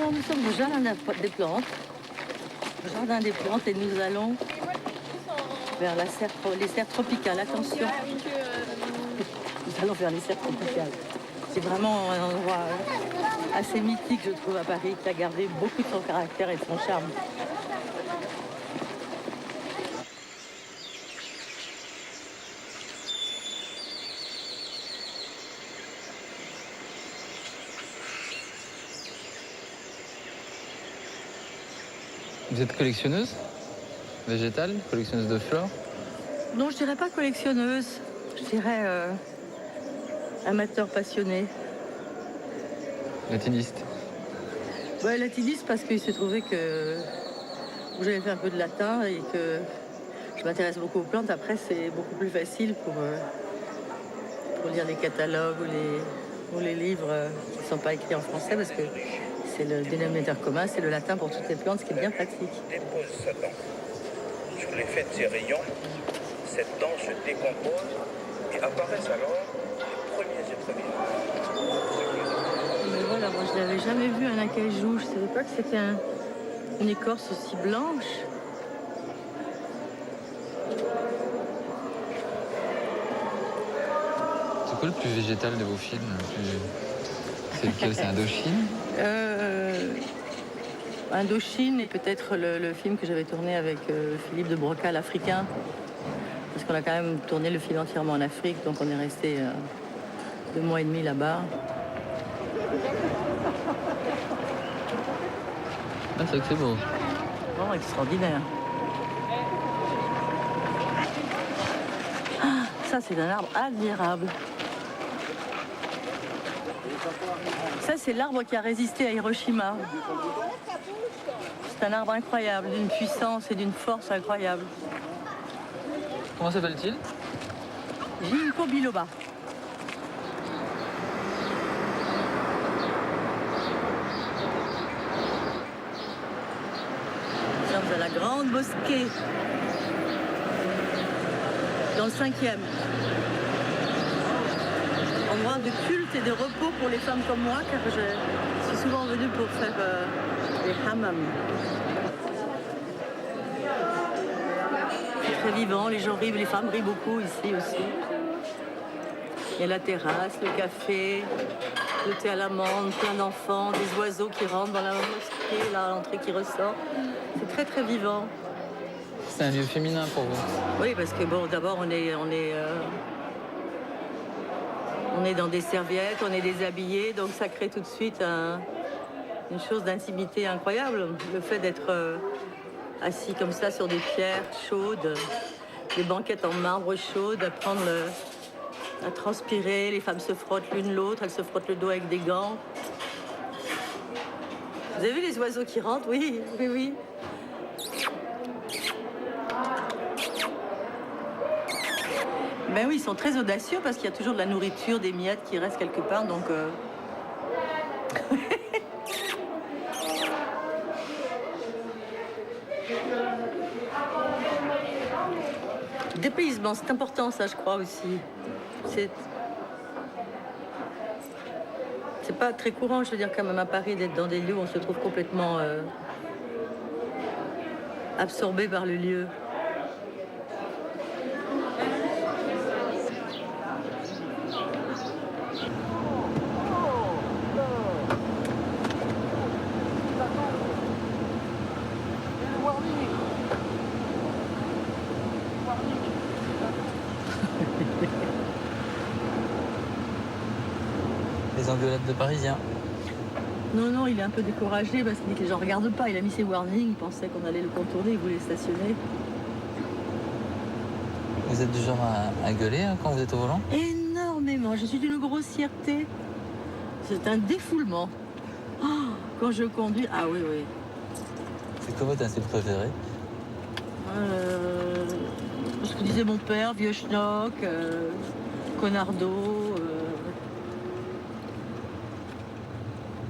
Alors nous sommes au jardin des plantes. Au jardin des plantes et nous allons vers les serres tropicales. Attention. Nous allons vers les serres tropicales. C'est vraiment un endroit assez mythique, je trouve, à Paris, qui a gardé beaucoup de son caractère et de son charme. Vous êtes collectionneuse végétale, collectionneuse de fleurs? Non, je dirais pas collectionneuse, je dirais amateur passionné. Latiniste? Ouais, latiniste parce qu'il s'est trouvé que j'avais fait un peu de latin et que je m'intéresse beaucoup aux plantes. Après, c'est beaucoup plus facile pour lire les catalogues ou les livres qui ne sont pas écrits en français parce que c'est le dénominateur commun, c'est le latin pour toutes les plantes, ce qui est bien pratique. Dépose sa dent. Sur l'effet de ces rayons, cette dent se décompose et apparaissent alors les premiers êtres vivants. Mais voilà, moi je n'avais jamais vu un acajou, je ne savais pas que c'était une écorce aussi blanche. C'est quoi le plus végétal de vos films? C'est lequel? C'est Indochine? Indochine et peut-être le film que j'avais tourné avec Philippe de Brocal, Africain. Parce qu'on a quand même tourné le film entièrement en Afrique, donc on est resté 2 mois et demi là-bas. Ah, c'est vrai que c'est beau. Vraiment extraordinaire. Ah, ça, c'est un arbre admirable. Ça, c'est l'arbre qui a résisté à Hiroshima. C'est un arbre incroyable, d'une puissance et d'une force incroyable. Comment s'appelle-t-il? Ginkgo biloba. Nous sommes à la grande mosquée, dans le 5e. Endroit de culte et de repos pour les femmes comme moi, car je suis souvent venue pour faire les hammams. C'est très vivant, les gens rient, les femmes rient beaucoup ici aussi. Il y a la terrasse, le café, le thé à l'amande, plein d'enfants, des oiseaux qui rentrent dans la mosquée, là, à l'entrée qui ressort. C'est très très vivant. C'est un lieu féminin pour vous? Oui, parce que bon, d'abord on est dans des serviettes, on est déshabillés, donc ça crée tout de suite une chose d'intimité incroyable. Le fait d'être assis comme ça sur des pierres chaudes, des banquettes en marbre chaudes, à transpirer, les femmes se frottent l'une l'autre, elles se frottent le dos avec des gants. Vous avez vu les oiseaux qui rentrent? Oui, oui, oui. Ben oui, ils sont très audacieux parce qu'il y a toujours de la nourriture, des miettes qui restent quelque part, donc... Dépaysement, c'est important ça, je crois aussi. C'est pas très courant, je veux dire, quand même à Paris, d'être dans des lieux où on se trouve complètement absorbé par le lieu. Les engueulades de Parisiens. Non, non, il est un peu découragé parce qu'il dit que les gens ne regardent pas. Il a mis ses warnings, il pensait qu'on allait le contourner, il voulait stationner. Vous êtes du genre à gueuler hein, quand vous êtes au volant? Énormément, je suis d'une grossièreté. C'est un défoulement. Oh, quand je conduis, ah oui, oui. C'est quoi votre insulte préférée? Ce que disait mon père, vieux schnock, connardo.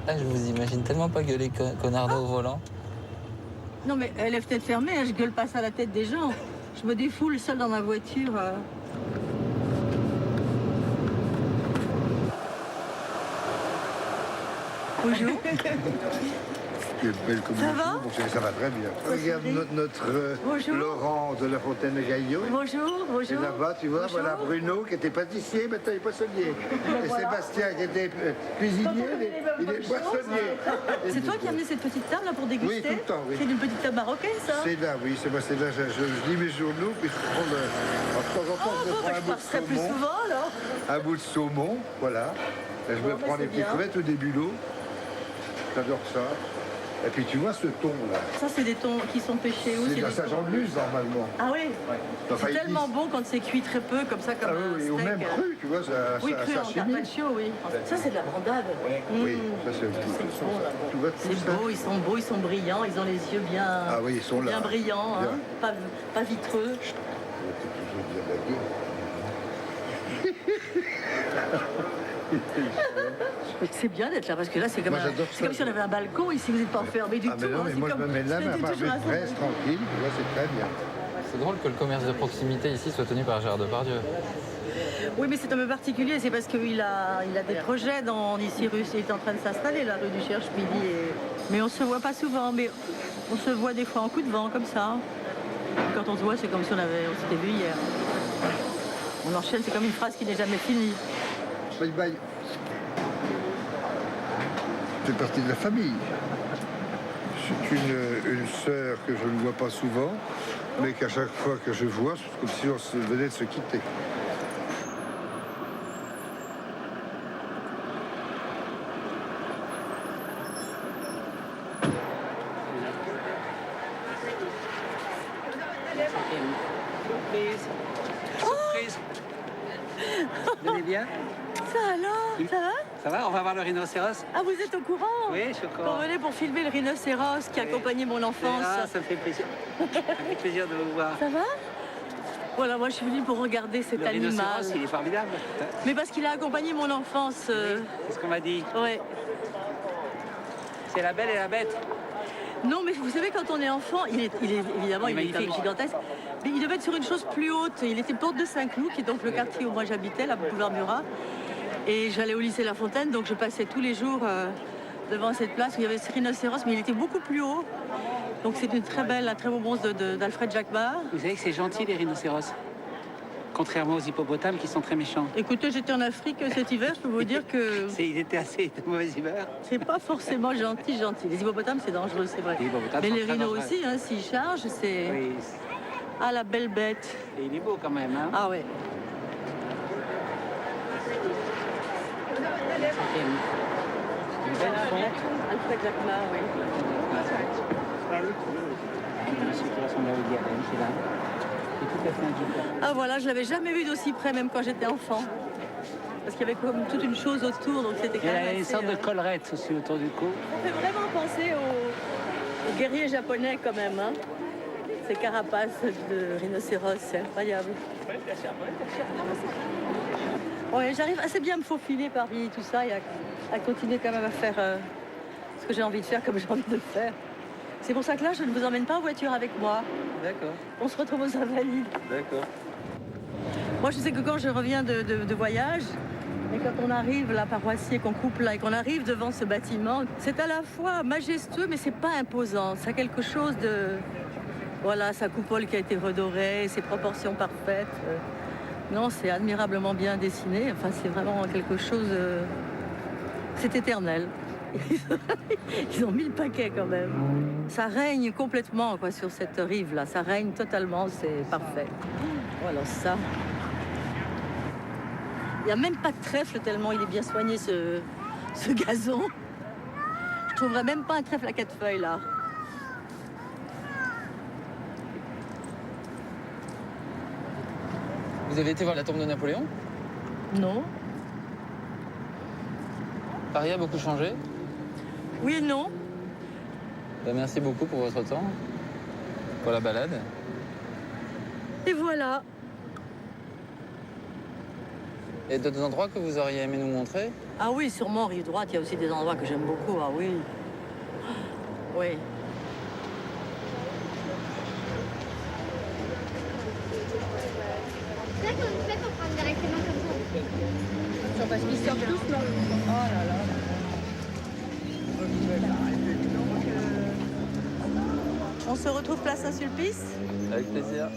Ah, je vous imagine tellement pas gueuler connardo au volant. Non mais elle est peut-être fermée, hein, je gueule pas ça à la tête des gens. Je me défoule seule dans ma voiture. Bonjour. Quelle belle combinaison. va Bon, ça va très bien. Regarde notre Bonjour. Laurent de la Fontaine de Gaillot. Bonjour, Et bonjour. là-bas, tu vois, Bonjour. voilà Bruno qui était pâtissier, maintenant il est poissonnier. Et voilà. Sébastien qui était cuisinier, il est poissonnier. C'est toi qui as amené cette petite table là pour déguster? Oui, tout le temps, oui. C'est une petite table marocaine, ça? C'est là, oui, c'est moi, c'est là, je lis mes journaux, puis je prends de temps en temps, Oh, je bon, prends bah, un je bout de passerai plus saumon, souvent, alors. un bout de saumon, voilà. Et je me Bon, bah, prends c'est les petites bien. crevettes au début d'eau. J'adore ça. Et puis tu vois ce thon-là, Ça, c'est des thons qui sont pêchés où? c'est de la des Saint-Jean-de-Luz normalement. Ah oui? Enfin, C'est ils tellement disent- bon quand c'est cuit très peu, comme ça, comme Ah un oui, ou steak. même cru, tu vois, ça, Oui, ça, cru ça en chimie. carpaccio, oui. Ça, c'est de la brandade. Oui, ça c'est C'est bon, là. Tu vois tout C'est ça. beau, ils sont beaux, ils sont brillants, ils ont les yeux bien, Ah oui, ils sont là. bien brillants, hein, pas vitreux. T'es toujours bien bagué. C'est bien d'être là parce que là, c'est comme, Moi, j'adore c'est ça. comme si on avait un balcon ici, vous n'êtes pas enfermé du Ah tout. mais non, hein, mais c'est moi je comme- me mets là, c'est mais à toujours Barbès à son- Brest, tranquille, tu vois, c'est très bien. C'est drôle que le commerce de proximité ici soit tenu par Gérard Depardieu. Oui, mais c'est un peu particulier, c'est parce qu'il a des projets ici, il est en train de s'installer, la rue du Cherche-Midi. Mais on se voit pas souvent, mais on se voit des fois en coup de vent, comme ça. Quand on se voit, c'est comme si on s'était vu hier. On enchaîne, c'est comme une phrase qui n'est jamais finie. Bye bye. C'est partie de la famille. C'est une sœur que je ne vois pas souvent, mais qu'à chaque fois que je vois, c'est comme si on venait de se quitter. Surprise. Vous allez bien? Ça alors? Ça va? Ça va? On va voir le rhinocéros? Ah, vous êtes au courant? Oui, je suis au On courant. venait pour filmer le rhinocéros qui a Oui. accompagné mon enfance. Ah, ça me fait plaisir. Ça me fait plaisir de vous voir. Ça va? Voilà, moi je suis venue pour regarder cet Le animal. rhinocéros, il est formidable. Mais parce qu'il a accompagné mon enfance. C'est ce qu'on m'a dit. Ouais. C'est la belle et la bête. Non, mais vous savez, quand on est enfant, évidemment, Il est il est magnifique. gigantesque. Mais il devait être sur une chose plus haute. Il était porte de Saint-Cloud, qui est donc le quartier où moi j'habitais, là, boulevard Murat. Et j'allais au lycée La Fontaine, donc je passais tous les jours devant cette place où il y avait ce rhinocéros, mais il était beaucoup plus haut. Donc c'est un très beau bronze d'Alfred Jacquemart. Vous savez que c'est gentil, les rhinocéros. Contrairement aux hippopotames qui sont très méchants. Écoutez, j'étais en Afrique cet hiver, je peux vous dire que Il était assez de mauvaise humeur. c'est pas forcément gentil. Les hippopotames, c'est dangereux, c'est vrai. Les hippopotames Mais sont les très rhinos dangereux. aussi, hein, s'ils chargent, c'est... Oui. Ah, la belle bête. Et il est beau quand même, hein? Ah ouais. Une belle fonte. Alfred Jacquemart, oui. Monsieur qui ressemble à Woody Allen, qui est là. C'est tout à fait indifférent. Ah voilà, je l'avais jamais vu d'aussi près, même quand j'étais enfant. Parce qu'il y avait comme toute une chose autour, donc c'était quand Il y même a une assez, sorte de collerette aussi autour du cou. Ça fait vraiment penser aux guerriers japonais quand même, hein. Ces carapaces de rhinocéros, c'est incroyable. Ouais, j'arrive assez bien à me faufiler parmi tout ça et à continuer quand même à faire ce que j'ai envie de faire comme j'ai envie de le faire. C'est pour ça que là, je ne vous emmène pas en voiture avec moi. D'accord, On se retrouve aux Invalides. d'accord. Moi, je sais que quand je reviens de voyage, et quand on arrive là par Roissy et qu'on coupe là et qu'on arrive devant ce bâtiment, c'est à la fois majestueux, mais c'est pas imposant. Ça a quelque chose de... Voilà, sa coupole qui a été redorée, ses proportions parfaites. Non, c'est admirablement bien dessiné. Enfin, c'est vraiment quelque chose... C'est éternel. Ils ont mis le paquet quand même. Ça règne complètement quoi, sur cette rive-là. Ça règne totalement, c'est parfait. Voilà ça. Il n'y a même pas de trèfle tellement il est bien soigné ce gazon. Je trouverais même pas un trèfle à 4 feuilles là. Vous avez été voir la tombe de Napoléon? Non. Paris a beaucoup changé. Oui et non. Merci beaucoup pour votre temps, pour la balade. Et voilà. Et d'autres endroits que vous auriez aimé nous montrer? Ah oui, sûrement, rive droite, il y a aussi des endroits que j'aime beaucoup. Ah oui. Oui. C'est vrai qu'on fait pour prendre directement comme ça. Parce qu'ils sortent tous, non? Oh là là. On se retrouve place Saint-Sulpice. Avec plaisir.